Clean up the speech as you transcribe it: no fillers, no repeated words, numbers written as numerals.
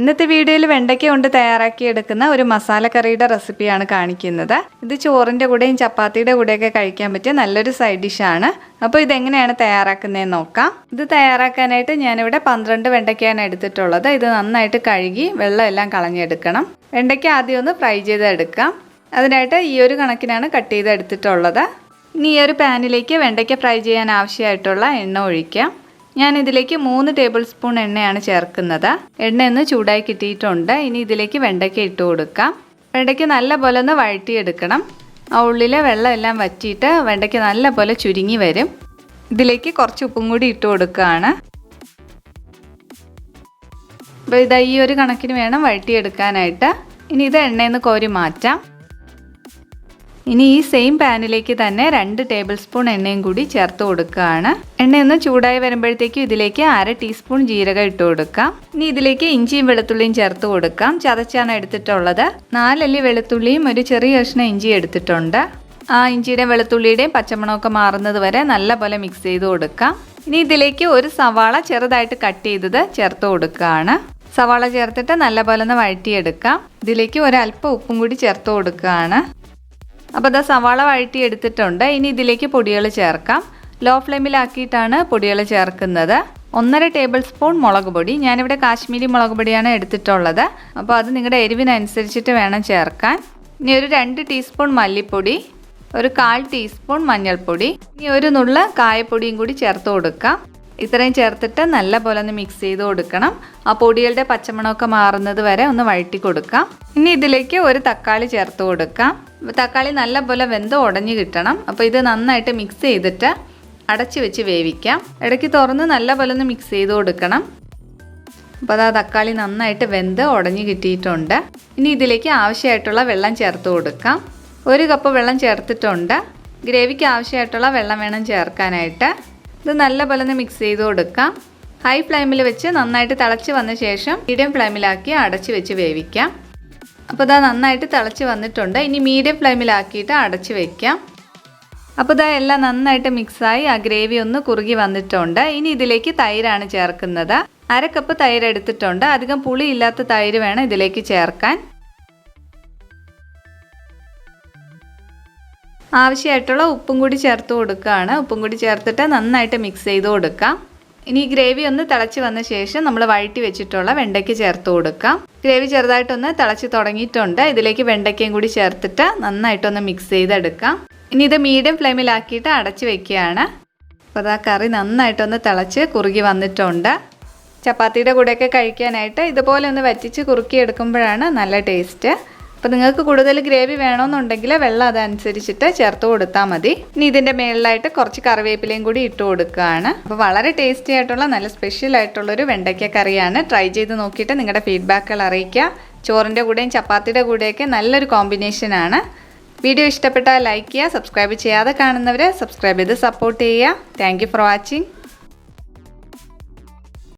ഇന്നത്തെ വീഡിയോയിൽ വെണ്ടയ്ക്ക കൊണ്ട് തയ്യാറാക്കിയെടുക്കുന്ന ഒരു മസാല കറിയുടെ റെസിപ്പിയാണ് കാണിക്കുന്നത്. ഇത് ചോറിൻ്റെ കൂടെയും ചപ്പാത്തിയുടെ കൂടെയൊക്കെ കഴിക്കാൻ പറ്റിയ നല്ലൊരു സൈഡ് ഡിഷാണ്. അപ്പോൾ ഇതെങ്ങനെയാണ് തയ്യാറാക്കുന്നതെന്ന് നോക്കാം. ഇത് തയ്യാറാക്കാനായിട്ട് ഞാനിവിടെ 12 വെണ്ടയ്ക്കയാണ് എടുത്തിട്ടുള്ളത്. ഇത് നന്നായിട്ട് കഴുകി വെള്ളമെല്ലാം കളഞ്ഞെടുക്കണം. വെണ്ടയ്ക്ക ആദ്യം ഒന്ന് ഫ്രൈ ചെയ്തെടുക്കാം. അതിനായിട്ട് ഈ ഒരു കണക്കിനാണ് കട്ട് ചെയ്തെടുത്തിട്ടുള്ളത്. ഇനി ഈ ഒരു പാനിലേക്ക് വെണ്ടയ്ക്ക ഫ്രൈ ചെയ്യാൻ ആവശ്യമായിട്ടുള്ള എണ്ണ ഒഴിക്കാം. ഞാൻ ഇതിലേക്ക് 3 ടേബിൾ സ്പൂൺ എണ്ണയാണ് ചേർക്കുന്നത്. എണ്ണ ഒന്ന് ചൂടായി കിട്ടിയിട്ടുണ്ട്. ഇനി ഇതിലേക്ക് വെണ്ടയ്ക്ക ഇട്ട് കൊടുക്കാം. വെണ്ടയ്ക്ക നല്ലപോലെ ഒന്ന് വഴറ്റിയെടുക്കണം. ആ ഉള്ളിലെ വെള്ളം എല്ലാം വറ്റിയിട്ട് വെണ്ടയ്ക്ക നല്ലപോലെ ചുരുങ്ങി വരും. ഇതിലേക്ക് കുറച്ച് ഉപ്പും കൂടി ഇട്ട് കൊടുക്കുകയാണ്. അപ്പോൾ ഇതാ ഈ ഒരു കണക്കിന് വേണം വഴറ്റിയെടുക്കാനായിട്ട്. ഇനി ഇത് എണ്ണയിൽ നിന്ന് കോരി മാറ്റാം. ഇനി ഈ സെയിം പാനിലേക്ക് തന്നെ 2 ടേബിൾ സ്പൂൺ എണ്ണയും കൂടി ചേർത്ത് കൊടുക്കുകയാണ്. എണ്ണയൊന്ന് ചൂടായി വരുമ്പോഴത്തേക്കും ഇതിലേക്ക് 1/2 ടീസ്പൂൺ ജീരകം ഇട്ട് കൊടുക്കാം. ഇനി ഇതിലേക്ക് ഇഞ്ചിയും വെളുത്തുള്ളിയും ചേർത്ത് കൊടുക്കാം. ചതച്ചാണ് എടുത്തിട്ടുള്ളത്. 4 അല്ലി വെളുത്തുള്ളിയും ഒരു ചെറിയ കഷ്ണം ഇഞ്ചി എടുത്തിട്ടുണ്ട്. ആ ഇഞ്ചിയുടെയും വെളുത്തുള്ളിയുടെയും പച്ചമണമൊക്കെ മാറുന്നത് വരെ നല്ലപോലെ മിക്സ് ചെയ്ത് കൊടുക്കാം. ഇനി ഇതിലേക്ക് ഒരു സവാള ചെറുതായിട്ട് കട്ട് ചെയ്തത് ചേർത്ത് കൊടുക്കുകയാണ്. സവാള ചേർത്തിട്ട് നല്ലപോലെ ഒന്ന് വഴറ്റിയെടുക്കാം. ഇതിലേക്ക് ഒരല്പം ഉപ്പും കൂടി ചേർത്ത് കൊടുക്കുകയാണ്. അപ്പോൾ ഇതാ സവാള വഴറ്റി എടുത്തിട്ടുണ്ട്. ഇനി ഇതിലേക്ക് പൊടികൾ ചേർക്കാം. ലോ ഫ്ലെയിമിലാക്കിയിട്ടാണ് പൊടികൾ ചേർക്കുന്നത്. 1.5 ടേബിൾ സ്പൂൺ മുളക് പൊടി. ഞാനിവിടെ കാശ്മീരി മുളക് പൊടിയാണ് എടുത്തിട്ടുള്ളത്. അപ്പോൾ അത് നിങ്ങളുടെ എരിവിനനുസരിച്ചിട്ട് വേണം ചേർക്കാൻ. ഇനി ഒരു 2 ടീസ്പൂൺ മല്ലിപ്പൊടി, ഒരു 1/4 ടീസ്പൂൺ മഞ്ഞൾപ്പൊടി, ഇനി ഒരു നുള്ള് കായപ്പൊടിയും കൂടി ചേർത്ത് കൊടുക്കാം. ഇത്രയും ചേർത്തിട്ട് നല്ലപോലെ ഒന്ന് മിക്സ് ചെയ്ത് കൊടുക്കണം. ആ പൊടികളുടെ പച്ചമണമൊക്കെ മാറുന്നത് വരെ ഒന്ന് വഴറ്റി കൊടുക്കാം. ഇനി ഇതിലേക്ക് ഒരു തക്കാളി ചേർത്ത് കൊടുക്കാം. തക്കാളി നല്ലപോലെ വെന്ത് ഉടഞ്ഞു കിട്ടണം. അപ്പോൾ ഇത് നന്നായിട്ട് മിക്സ് ചെയ്തിട്ട് അടച്ച് വെച്ച് വേവിക്കാം. ഇടയ്ക്ക് തുറന്ന് നല്ലപോലെ ഒന്ന് മിക്സ് ചെയ്ത് കൊടുക്കണം. അപ്പോൾ അത് ആ തക്കാളി നന്നായിട്ട് വെന്ത് ഉടഞ്ഞു കിട്ടിയിട്ടുണ്ട്. ഇനി ഇതിലേക്ക് ആവശ്യമായിട്ടുള്ള വെള്ളം ചേർത്ത് കൊടുക്കാം. 1 കപ്പ് വെള്ളം ചേർത്തിട്ടുണ്ട്. ഗ്രേവിക്ക് ആവശ്യമായിട്ടുള്ള വെള്ളം വേണം ചേർക്കാനായിട്ട്. ഇത് നല്ലപോലെ ഒന്ന് മിക്സ് ചെയ്ത് കൊടുക്കാം. ഹൈ ഫ്ലെയിമിൽ വെച്ച് നന്നായിട്ട് തിളച്ച് വന്ന ശേഷം മീഡിയം ഫ്ലെയിമിലാക്കി അടച്ച് വെച്ച് വേവിക്കാം. അപ്പോൾ ഇതാ നന്നായിട്ട് തിളച്ച് വന്നിട്ടുണ്ട്. ഇനി മീഡിയം ഫ്ലെയിമിലാക്കിയിട്ട് അടച്ച് വയ്ക്കാം. അപ്പോൾ ഇതാ എല്ലാം നന്നായിട്ട് മിക്സായി ആ ഗ്രേവി ഒന്ന് കുറുകി വന്നിട്ടുണ്ട്. ഇനി ഇതിലേക്ക് തൈരാണ് ചേർക്കുന്നത്. 1/2 കപ്പ് തൈര് എടുത്തിട്ടുണ്ട്. അധികം പുളിയില്ലാത്ത തൈര് വേണം ഇതിലേക്ക് ചേർക്കാൻ. ആവശ്യമായിട്ടുള്ള ഉപ്പും കൂടി ചേർത്ത് കൊടുക്കുകയാണ്. ഉപ്പും കൂടി ചേർത്തിട്ട് നന്നായിട്ട് മിക്സ് ചെയ്ത് കൊടുക്കാം. ഇനി ഗ്രേവി ഒന്ന് തിളച്ച് വന്ന ശേഷം നമ്മൾ വഴറ്റി വെച്ചിട്ടുള്ള വെണ്ടയ്ക്ക ചേർത്ത് കൊടുക്കാം. ഗ്രേവി ചെറുതായിട്ടൊന്ന് തിളച്ച് തുടങ്ങിയിട്ടുണ്ട്. ഇതിലേക്ക് വെണ്ടയ്ക്കയും കൂടി ചേർത്തിട്ട് നന്നായിട്ടൊന്ന് മിക്സ് ചെയ്തെടുക്കാം. ഇനി ഇത് മീഡിയം ഫ്ലെയിമിലാക്കിയിട്ട് അടച്ച് വെക്കുകയാണ്. അപ്പോൾ അതാ കറി നന്നായിട്ടൊന്ന് തിളച്ച് കുറുകി വന്നിട്ടുണ്ട്. ചപ്പാത്തിയുടെ കൂടെയൊക്കെ കഴിക്കാനായിട്ട് ഇതുപോലെ ഒന്ന് വറ്റിച്ച് കുറുക്കിയെടുക്കുമ്പോഴാണ് നല്ല ടേസ്റ്റ്. അപ്പോൾ നിങ്ങൾക്ക് കൂടുതൽ ഗ്രേവി വേണമെന്നുണ്ടെങ്കിൽ വെള്ളം അതനുസരിച്ചിട്ട് ചേർത്ത് കൊടുത്താൽ മതി. ഇനി ഇതിൻ്റെ മേളിലായിട്ട് കുറച്ച് കറിവേപ്പിലയും കൂടി ഇട്ട് കൊടുക്കുകയാണ്. അപ്പോൾ വളരെ ടേസ്റ്റി ആയിട്ടുള്ള നല്ല സ്പെഷ്യൽ ആയിട്ടുള്ളൊരു വെണ്ടയ്ക്ക കറിയാണ്. ട്രൈ ചെയ്ത് നോക്കിയിട്ട് നിങ്ങളുടെ ഫീഡ്ബാക്കുകൾ അറിയിക്കുക. ചോറിൻ്റെ കൂടെയും ചപ്പാത്തിയുടെ കൂടെയൊക്കെ നല്ലൊരു കോമ്പിനേഷനാണ്. വീഡിയോ ഇഷ്ടപ്പെട്ടാൽ ലൈക്ക് ചെയ്യുക. സബ്സ്ക്രൈബ് ചെയ്യാതെ കാണുന്നവരെ സബ്സ്ക്രൈബ് ചെയ്ത് സപ്പോർട്ട് ചെയ്യുക. Thank you for watching.